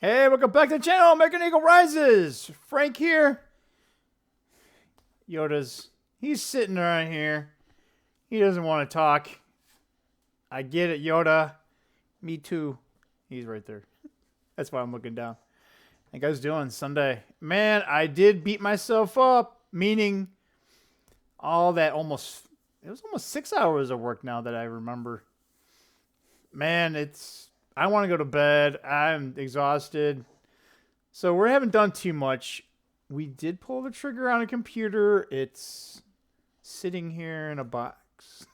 Hey, welcome back to the channel. American Eagle Rises. Frank here. He's sitting right here. He doesn't want to talk. I get it, Yoda. Me too. He's right there. That's why I'm looking down. How you guys doing? Sunday. Man, I did beat myself up. Meaning all that it was almost 6 hours of work now that I remember. Man, I want to go to bed. I'm exhausted. So we haven't done too much. We did pull the trigger on a computer. It's sitting here in a box.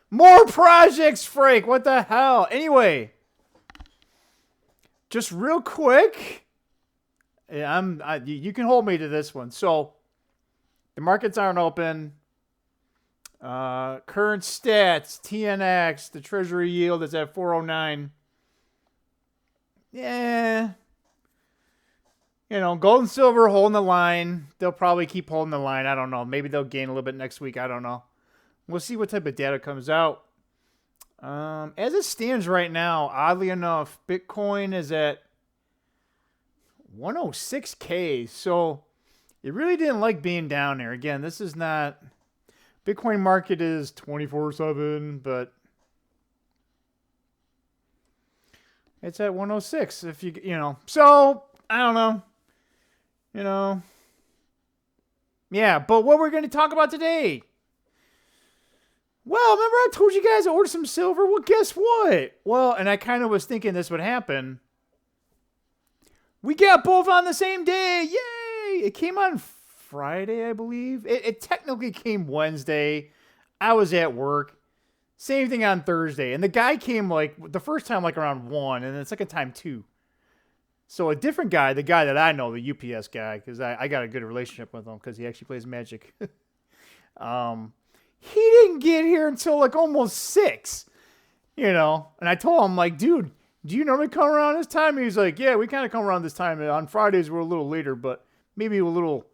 More projects, Frank. What the hell? Anyway, just real quick. You can hold me to this one. So the markets aren't open. Current stats, TNX, the treasury yield is at 409. Yeah. Gold and silver holding the line. They'll probably keep holding the line. I don't know. Maybe they'll gain a little bit next week. I don't know. We'll see what type of data comes out. As it stands right now, oddly enough, Bitcoin is at 106K. So it really didn't like being down there. Again, this is not... Bitcoin market is 24/7, but it's at 106. If so I don't know, yeah. But what we're going to talk about today? Well, remember I told you guys I ordered some silver. Well, guess what? Well, and I kind of was thinking this would happen. We got both on the same day. Yay! It came on Friday, I believe. It technically came Wednesday. I was at work. Same thing on Thursday. And the guy came the first time around 1 and the second time 2. So a different guy, the guy that I know, the UPS guy, because I got a good relationship with him because he actually plays Magic. He didn't get here until almost 6. And I told him, dude, do you normally come around this time? And he's like, yeah, we kind of come around this time. And on Fridays, we're a little later, but maybe a little...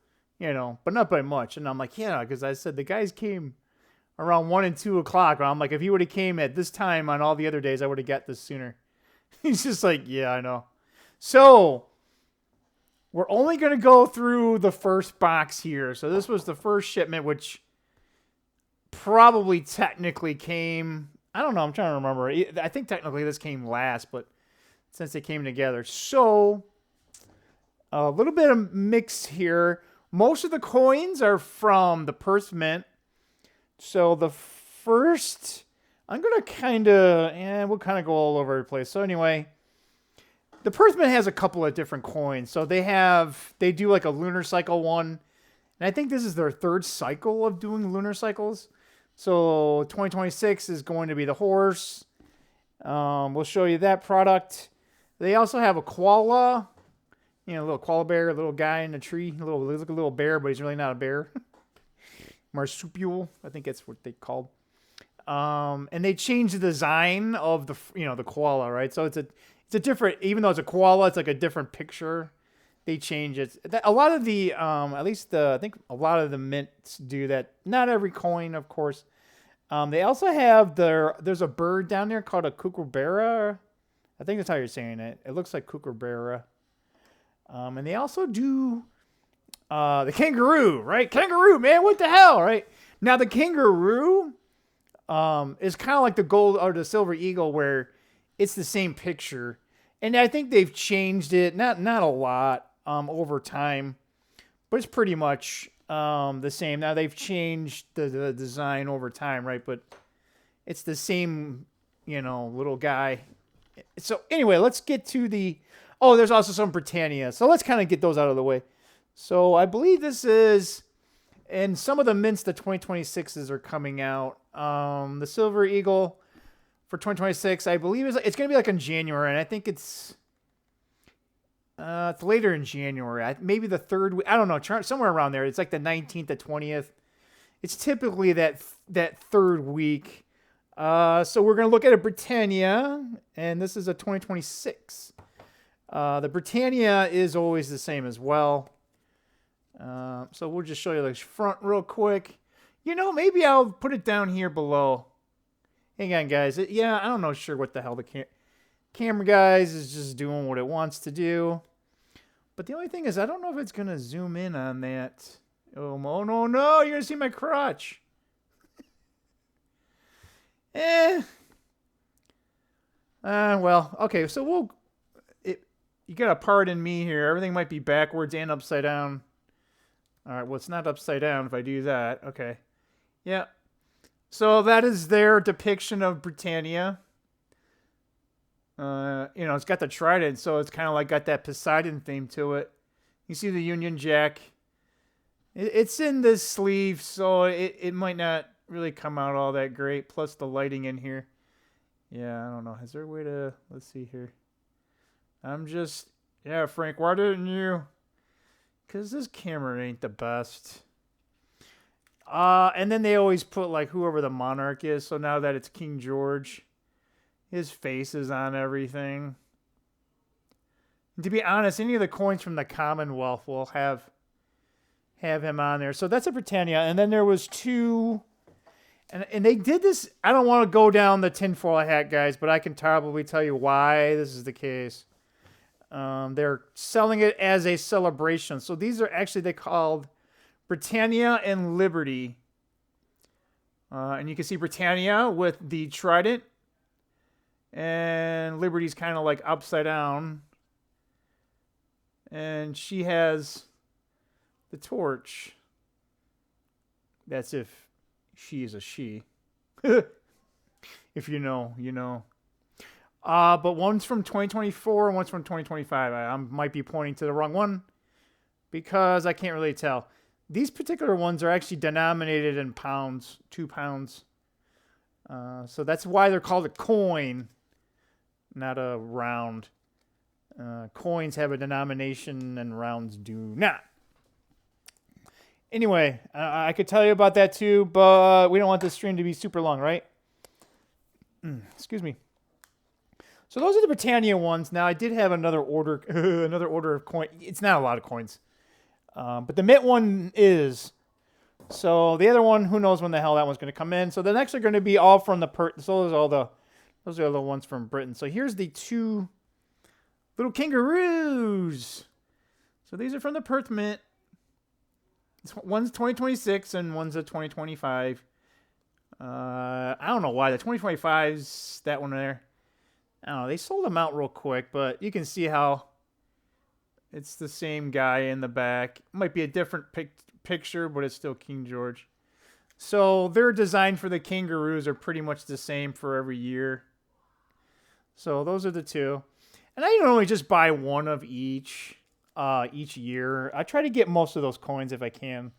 but not by much. And I'm like, yeah, because I said the guys came around 1 and 2 o'clock. I'm like, if he would have came at this time on all the other days, I would have got this sooner. He's just like, yeah, I know. So we're only going to go through the first box here. So this was the first shipment, which probably technically came, I don't know, I'm trying to remember. I think technically this came last, but since they came together. So a little bit of mix here. Most of the coins are from the Perth Mint. So the first, I'm going to we'll kind of go all over the place. So anyway, the Perth Mint has a couple of different coins. So they do a lunar cycle one. And I think this is their third cycle of doing lunar cycles. So 2026 is going to be the horse. We'll show you that product. They also have a koala. A little koala bear, a little guy in a tree. He looks like a little bear, but he's really not a bear. Marsupial, I think that's what they called. And they changed the design of the koala, right? So it's a different, even though it's a koala, it's a different picture. They change it. A lot of the, I think a lot of the mints do that. Not every coin, of course. They also have there's a bird down there called a kookaburra. I think that's how you're saying it. It looks like kookaburra. And they also do the kangaroo, right? Kangaroo, man, what the hell, right? Now, the kangaroo is kind of like the gold or the silver eagle where it's the same picture. And I think they've changed it, not a lot over time, but it's pretty much the same. Now, they've changed the design over time, right? But it's the same, little guy. So anyway, let's get to the... Oh, there's also some Britannia. So let's kind of get those out of the way. So I believe this is, and some of the mints, the 2026s are coming out. The Silver Eagle for 2026, I believe it's going to be in January, and I think it's later in January. Maybe the third week. I don't know, somewhere around there. It's the 19th to 20th. It's typically that third week. So we're going to look at a Britannia, and this is a 2026. The Britannia is always the same as well. So we'll just show you the front real quick. Maybe I'll put it down here below. Hang on, guys. I'm not sure what the hell Camera guys is just doing what it wants to do. But the only thing is, I don't know if it's going to zoom in on that. Oh, no, no, you're going to see my crotch. Well, okay, so you got to pardon me here. Everything might be backwards and upside down. All right, well, it's not upside down if I do that. Okay. Yeah. So that is their depiction of Britannia. It's got the trident, so it's kind of like got that Poseidon theme to it. You see the Union Jack. It's in this sleeve, so it might not really come out all that great. Plus the lighting in here. Yeah, I don't know. Is there a way to... Let's see here. Yeah, Frank, why didn't you... Because this camera ain't the best. And then they always put, like, whoever the monarch is. So now that it's King George, his face is on everything. And to be honest, any of the coins from the Commonwealth will have him on there. So that's a Britannia. And then there was two... And they did this... I don't want to go down the tinfoil hat, guys, but I can probably tell you why this is the case. They're selling it as a celebration. So these are actually, they called Britannia&Liberty. And you can see Britannia with the trident. And Liberty's kind of like upside down. And she has the torch. That's if she is a she. If you know, you know. But one's from 2024 and one's from 2025. I might be pointing to the wrong one because I can't really tell. These particular ones are actually denominated in pounds, 2 pounds. So that's why they're called a coin, not a round. Coins have a denomination and rounds do not. Anyway, I could tell you about that too, but we don't want this stream to be super long, right? Excuse me. So those are the Britannia ones. Now I did have another order, another order of coin. It's not a lot of coins, but the mint one is. So the other one, who knows when the hell that one's going to come in. So the next are going to be all from the So those are the ones from Britain. So here's the two little kangaroos. So these are from the Perth Mint. One's 2026 and one's a 2025. I don't know why the 2025's that one there. I don't know. They sold them out real quick, but you can see how it's the same guy in the back. Might be a different picture, but it's still King George. So their design for the kangaroos are pretty much the same for every year. So those are the two. And I normally just buy one of each year. I try to get most of those coins if I can.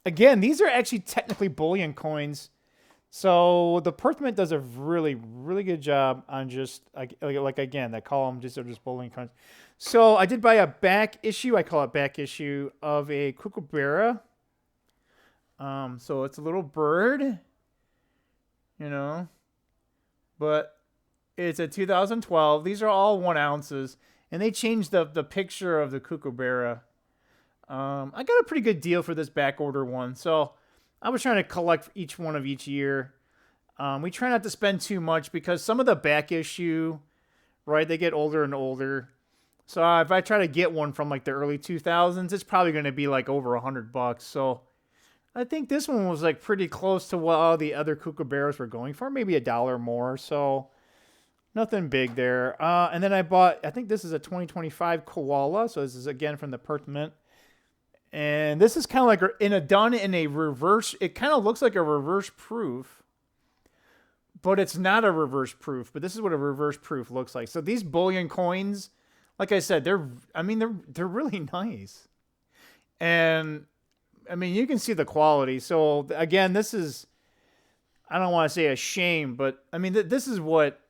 Again, these are actually technically bullion coins. So the Perth Mint does a really, really good job on just, like again, that column just are just bullion coins. So I did buy a back issue. I call it back issue of a Kookaburra. So it's a little bird, you know, but it's a 2012. These are all 1 ounces, and they changed the picture of the Kookaburra. I got a pretty good deal for this back order one. So I was trying to collect each one of each year. We try not to spend too much because some of the back issue, right, they get older and older. So if I try to get one from like the early 2000s, it's probably going to be like over $100. So I think this one was like pretty close to what all the other Kookaburras were going for, maybe $1 more. So nothing big there. And then I bought, I think this is a 2025 Koala. So this is again from the Perth Mint. And this is kind of like done in a reverse. It kind of looks like a reverse proof, but it's not a reverse proof. But this is what a reverse proof looks like. So these bullion coins, like I said, they're really nice. And I mean, you can see the quality. So again, this is, I don't want to say a shame, but I mean, this is what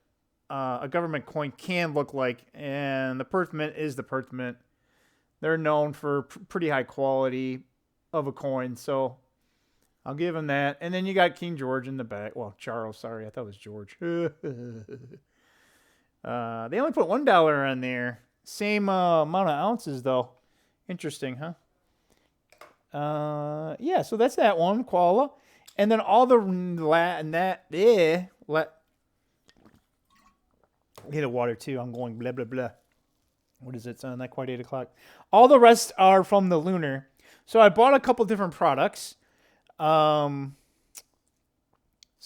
a government coin can look like. And the Perth Mint is the Perth Mint. They're known for pretty high quality of a coin, so I'll give them that. And then you got King George in the back. Well, Charles, sorry. I thought it was George. They only put $1 on there. Same amount of ounces, though. Interesting, huh? Yeah, so that's that one, Koala. And then all the hit a water too. I'm going blah, blah, blah. What is it? It's not quite 8 o'clock. All the rest are from the Lunar. So I bought a couple different products. So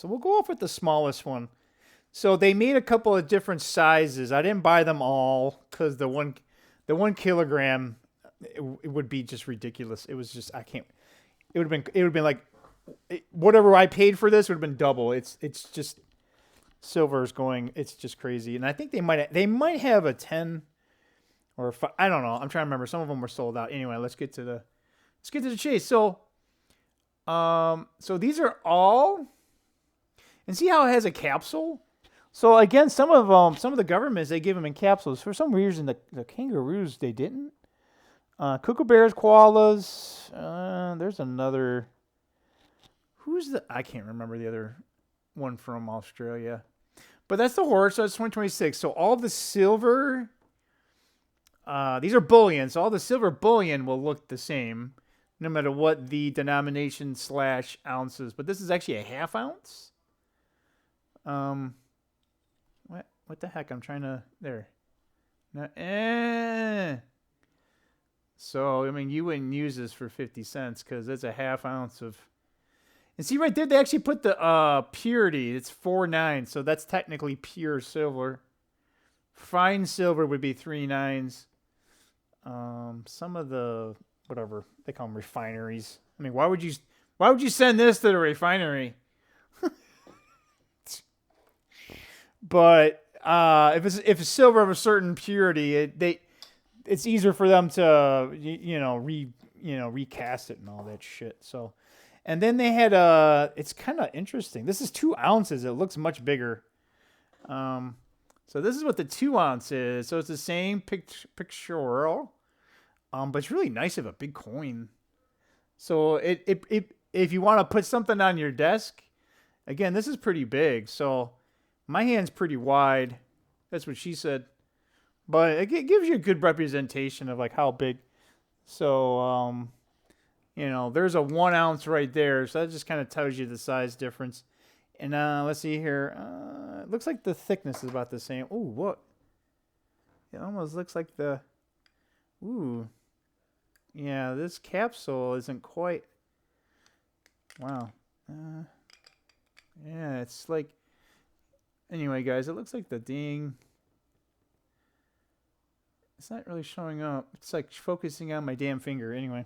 we'll go off with the smallest one. So they made a couple of different sizes. I didn't buy them all because the 1 kilogram, it would be just ridiculous. It was just, I can't, it would have been like, whatever I paid for this would have been double. It's just, silver is going, it's just crazy. And I think they might have a 10 or 5, I don't know. I'm trying to remember. Some of them were sold out. Anyway, let's get to the chase. So these are all, and see how it has a capsule? So again, some of the governments, they give them in capsules. For some reason, the kangaroos, they didn't. Kookaburras, koalas. There's another. I can't remember the other one from Australia. But that's the horse. So it's 2026. So all the silver, these are bullion. So all the silver bullion will look the same, no matter what the denomination / ounces. But this is actually a ½ ounce. What the heck? I'm trying to, there. So, I mean, you wouldn't use this for 50 cents because it's a ½ ounce of, and see right there, they actually put the purity. It's 4.9, so that's technically pure silver. Fine silver would be 3.9s. Some of the, whatever, they call them refineries. I mean, why would you send this to the refinery? But if it's silver of a certain purity, it's easier for them to recast it and all that shit. So, and then they had it's kind of interesting. This is 2 ounces. It looks much bigger. So this is what the 2 ounce is. So it's the same pictorial, but it's really nice of a big coin. So if you want to put something on your desk, again, this is pretty big. So my hand's pretty wide. That's what she said. But it gives you a good representation of like how big. So, there's a 1 ounce right there. So that just kind of tells you the size difference. And let's see here. It looks like the thickness is about the same. Ooh, what? It almost looks like the... Ooh. Yeah, this capsule isn't quite... Wow. Yeah, it's like... Anyway, guys, it looks like the ding. It's not really showing up. It's like focusing on my damn finger. Anyway.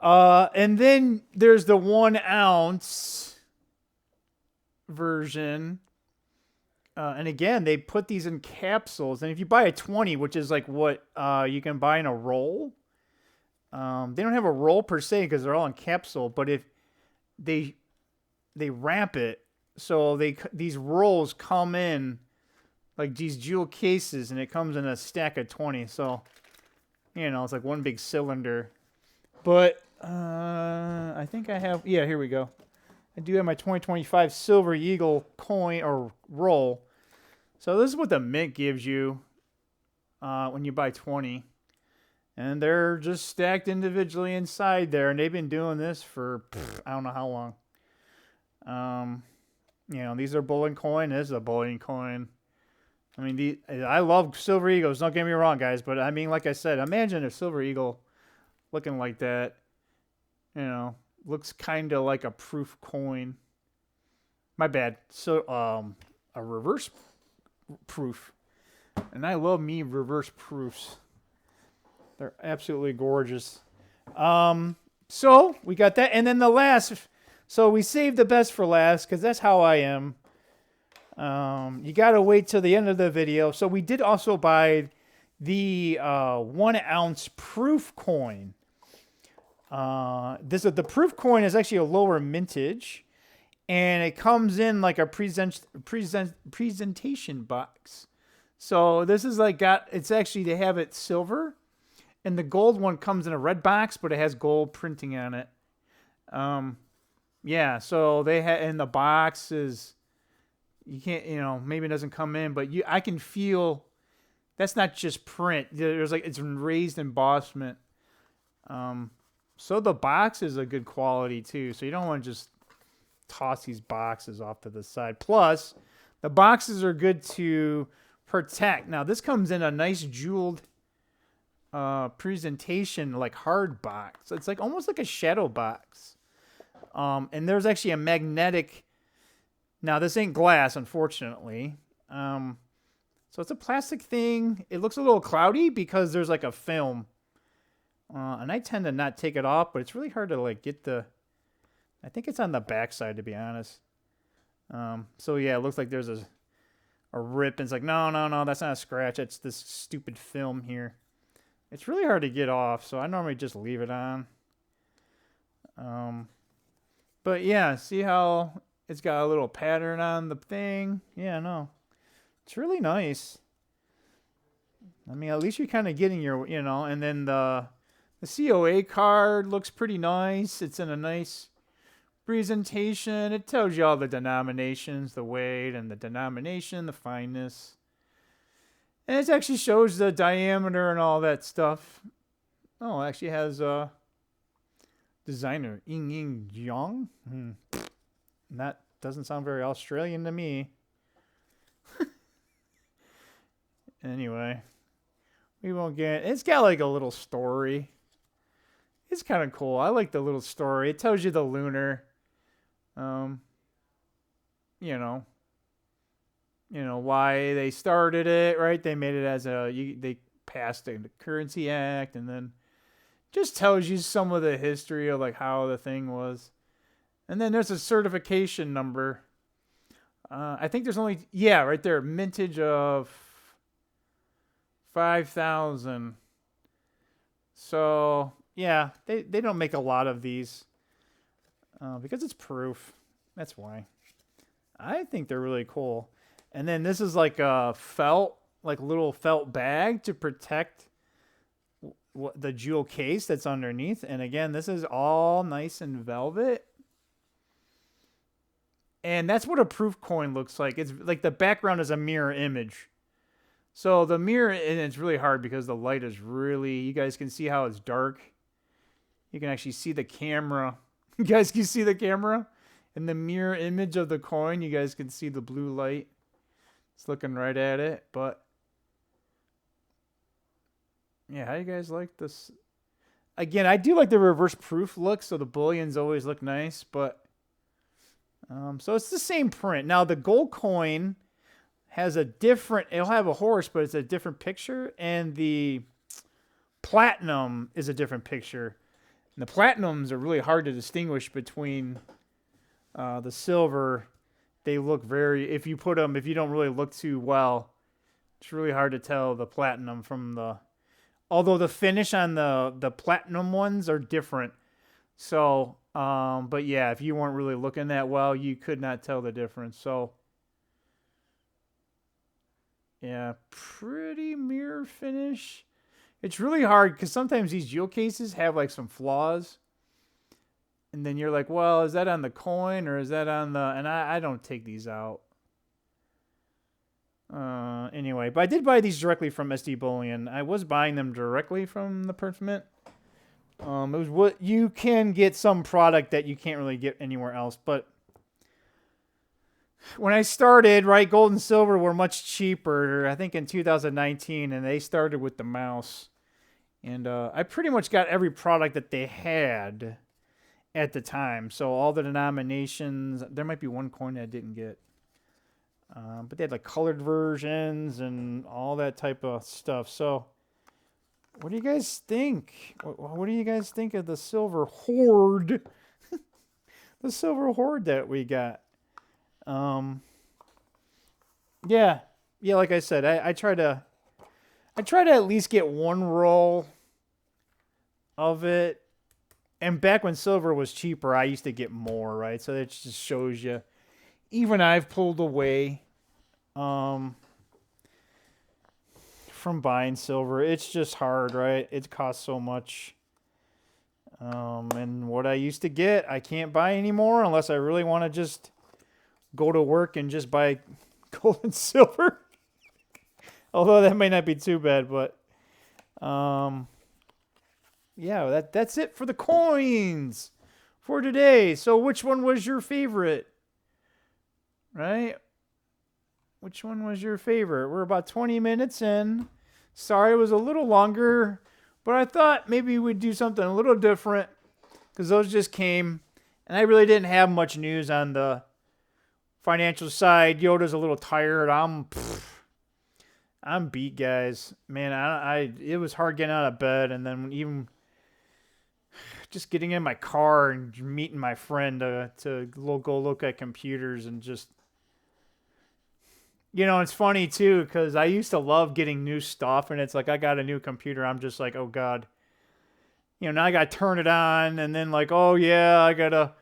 And then there's the 1 ounce version. And again, they put these in capsules. And if you buy a 20, which is like what you can buy in a roll. They don't have a roll per se because they're all in capsule. But if they wrap it, so these rolls come in like these jewel cases, and it comes in a stack of 20. So, it's like one big cylinder. But I think I have, yeah, here we go. I do have my 2025 Silver Eagle coin or roll. So this is what the mint gives you when you buy 20. And they're just stacked individually inside there. And they've been doing this for, I don't know how long. These are bullion coin. This is a bullion coin. I mean, I love Silver Eagles. Don't get me wrong, guys. But, I mean, like I said, imagine a Silver Eagle looking like that. Looks kind of like a proof coin. My bad. So, a reverse proof. And I love me reverse proofs. They're absolutely gorgeous. So, we got that. And then the last... So we saved the best for last because that's how I am. You got to wait till the end of the video. So we did also buy the 1 ounce proof coin. The proof coin is actually a lower mintage. And it comes in like a presentation box. So this is like it's actually, they have it silver. And the gold one comes in a red box, but it has gold printing on it. Yeah, so they had in the boxes. You can't, maybe it doesn't come in, but I can feel that's not just print. There's like it's raised embossment. So the box is a good quality too. So you don't want to just toss these boxes off to the side. Plus, The boxes are good to protect. Now, this comes in a nice jeweled presentation, like hard box. It's like almost like a shadow box. And there's actually a magnetic. Now, this ain't glass, unfortunately. So it's a plastic thing. It looks a little cloudy because there's like a film. And I tend to not take it off, but it's really hard to like get the... I think it's on the back side, to be honest. So yeah, it looks like there's a rip. And it's like, no, that's not a scratch. It's this stupid film here. It's really hard to get off, so I normally just leave it on. But yeah, see how it's got a little pattern on the thing? Yeah, no. It's really nice. I mean, at least you're kind of getting your, and then the COA card looks pretty nice. It's in a nice presentation. It tells you all the denominations, the weight, and the denomination, the fineness. And it actually shows the diameter and all that stuff. Oh, it actually has a designer, Ying Jiang. That doesn't sound very Australian to me. Anyway, we won't get... It's got like a little story. It's kind of cool. I like the little story. It tells you the lunar, why they started it, right? They made it as they passed the Currency Act, and then just tells you some of the history of like how the thing was. And then there's a certification number. I think there's only, right there, mintage of 5,000. So yeah, they don't make a lot of these because it's proof. That's why. I think they're really cool. And then this is like a little felt bag to protect the jewel case that's underneath. And again, this is all nice and velvet. And that's what a proof coin looks like. It's like the background is a mirror image. So the mirror, and it's really hard because the light is really, you guys can see how it's dark. You can actually see the camera. You guys can see the camera? In the mirror image of the coin, you guys can see the blue light. It's looking right at it, but yeah, how do you guys like this? Again, I do like the reverse proof look, so the bullions always look nice, but so it's the same print. Now the gold coin has it'll have a horse, but it's a different picture, and the platinum is a different picture. And the platinums are really hard to distinguish between the silver. They look if you don't really look too well, it's really hard to tell the platinum from although the finish on the platinum ones are different. So, but yeah, if you weren't really looking that well, you could not tell the difference. So, yeah, pretty mirror finish. It's really hard because sometimes these jewel cases have like some flaws. And then you're like, well, is that on the coin or is that on the... And I don't take these out. Anyway, but I did buy these directly from SD Bullion. I was buying them directly from the Mint. It was what you can get some product that you can't really get anywhere else. But when I started, right, gold and silver were much cheaper, I think in 2019, and they started with the mouse. And I pretty much got every product that they had at the time. So all the denominations, there might be one coin that I didn't get. But they had like colored versions and all that type of stuff. So what do you guys think? What do you guys think of the silver hoard? The silver hoard that we got. Yeah, like I said, I try to at least get one roll of it. And back when silver was cheaper, I used to get more, right? So it just shows you. Even I've pulled away from buying silver. It's just hard, right? It costs so much. And what I used to get, I can't buy anymore unless I really want to just go to work and just buy gold and silver. Although that may not be too bad, but yeah, that's it for the coins for today. So which one was your favorite? Right? which one was your favorite? We're about 20 minutes in. Sorry it was a little longer, but I thought maybe we'd do something a little different because those just came, and I really didn't have much news on the financial side. Yoda's a little tired. I'm beat, guys. Man, it was hard getting out of bed, and then even just getting in my car and meeting my friend to go look at computers and just, it's funny too because I used to love getting new stuff, and it's like I got a new computer. I'm just like, oh god, now I got to turn it on, and then like, oh yeah, I gotta,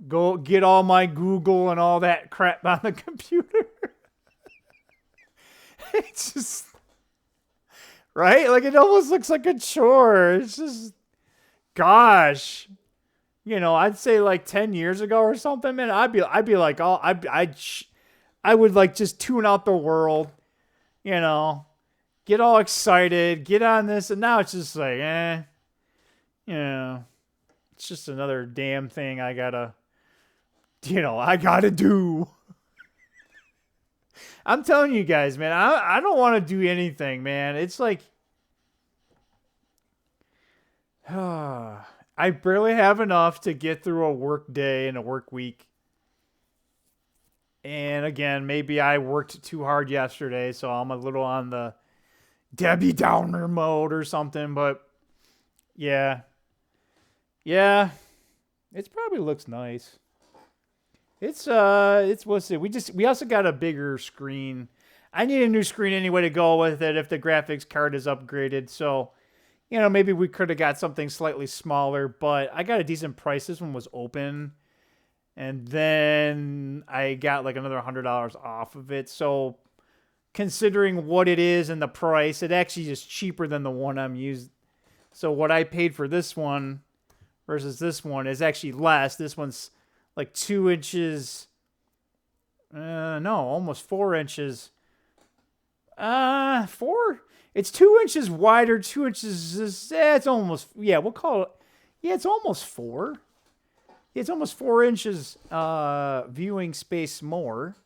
go get all my Google and all that crap on the computer. It's just right, like it almost looks like a chore. It's just, gosh, I'd say like 10 years ago or something, man. I'd be like, I would like just tune out the world, get all excited, get on this, and now it's just like, it's just another damn thing I gotta do. I'm telling you guys, man, I don't want to do anything, man. It's like, I barely have enough to get through a work day and a work week. And again, maybe I worked too hard yesterday, so I'm a little on the Debbie Downer mode or something. But yeah, it probably looks nice. It's what's it? We also got a bigger screen. I need a new screen anyway to go with it if the graphics card is upgraded. So, maybe we could have got something slightly smaller, but I got a decent price. This one was open. And then I got like another $100 off of it. So considering what it is and the price, it actually is cheaper than the one I'm using. So what I paid for this one versus this one is actually less. This one's like 2 inches. Almost 4 inches. 4? It's 2 inches wider, 2 inches. It's almost, we'll call it. Yeah, it's almost 4. It's almost 4 inches viewing space more.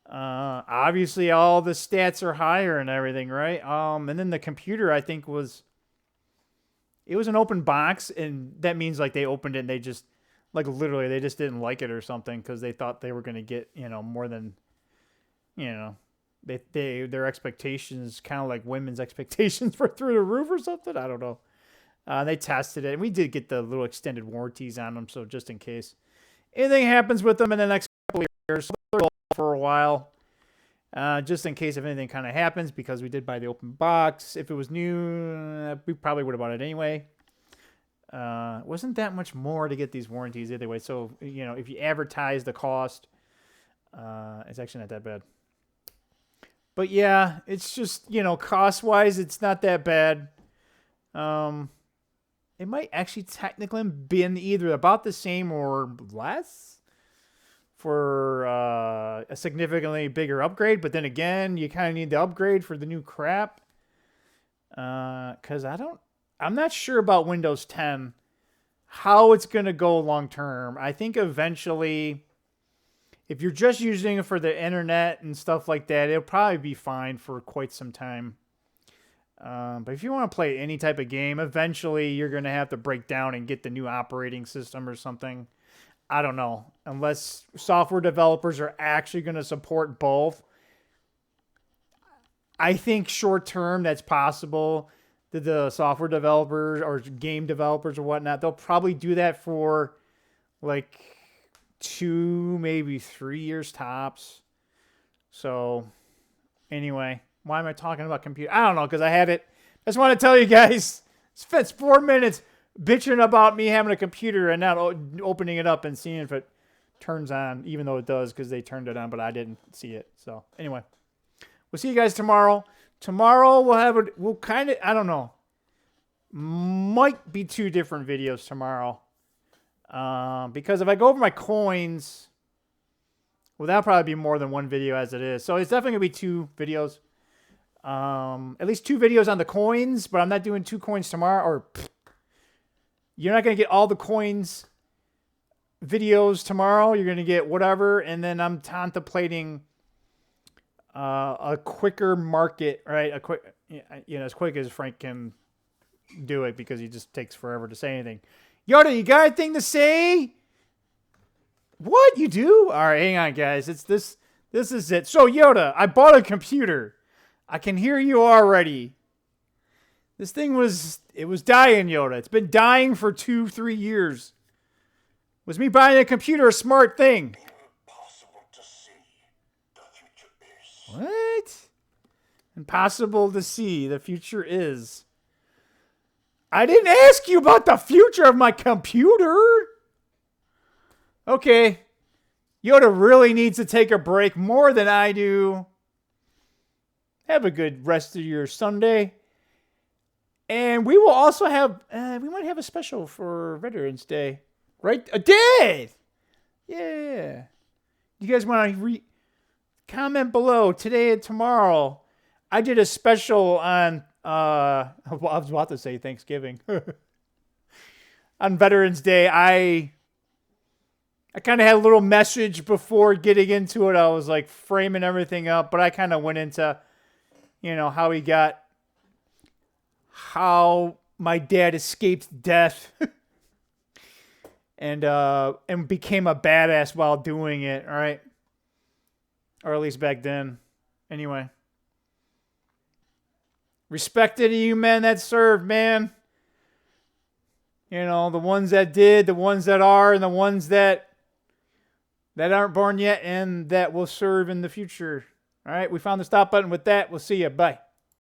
Obviously, all the stats are higher and everything, right? And then the computer, I think, was an open box, and that means like they opened it and they just, like literally, they just didn't like it or something because they thought they were going to get, more than, their expectations, kind of like women's expectations were through the roof or something. I don't know. They tested it, and we did get the little extended warranties on them, so just in case anything happens with them in the next couple of years, so they're for a while, just in case if anything kind of happens, because we did buy the open box. If it was new, we probably would have bought it anyway. Wasn't that much more to get these warranties either way, so, if you advertise the cost, it's actually not that bad. But yeah, it's just, cost-wise, it's not that bad. It might actually technically be in either about the same or less for a significantly bigger upgrade. But then again, you kind of need the upgrade for the new crap. Because I'm not sure about Windows 10, how it's going to go long term. I think eventually, if you're just using it for the internet and stuff like that, it'll probably be fine for quite some time. But if you want to play any type of game, eventually you're going to have to break down and get the new operating system or something. I don't know. Unless software developers are actually going to support both. I think short term that's possible. That the software developers or game developers or whatnot, they'll probably do that for like 2, maybe 3 years tops. So anyway. Why am I talking about computer? I don't know, because I had it. I just want to tell you guys, spent 4 minutes bitching about me having a computer and not opening it up and seeing if it turns on, even though it does, because they turned it on, but I didn't see it. So anyway, we'll see you guys tomorrow. Tomorrow we'll kind of, I don't know, might be 2 different videos tomorrow. Because if I go over my coins, well, that'll probably be more than 1 video as it is. So it's definitely going to be 2 videos. At least 2 videos on the coins, but I'm not doing 2 coins tomorrow, or you're not going to get all the coins videos tomorrow. You're going to get whatever. And then I'm contemplating a quicker market, right? As quick as Frank can do it because he just takes forever to say anything. Yoda, you got anything to say? What, you do? All right, hang on, guys. It's this. This is it. So Yoda, I bought a computer. I can hear you already. This thing was dying, Yoda. It's been dying for 2-3 years. Was me buying a computer a smart thing? Impossible to see. The future is. What? Impossible to see. The future is. I didn't ask you about the future of my computer. Okay. Yoda really needs to take a break more than I do. Have a good rest of your Sunday. And we will also have, we might have a special for Veterans Day. Right? A day! Yeah. You guys want to comment below today and tomorrow. I did a special on, I was about to say Thanksgiving. On Veterans Day, I kind of had a little message before getting into it. I was like framing everything up, but I kind of went into, how my dad escaped death and became a badass while doing it, all right? Or at least back then. Anyway. Respect to you men that served, man. The ones that did, the ones that are, and the ones that aren't born yet and that will serve in the future. All right, we found the stop button with that. We'll see you. Bye.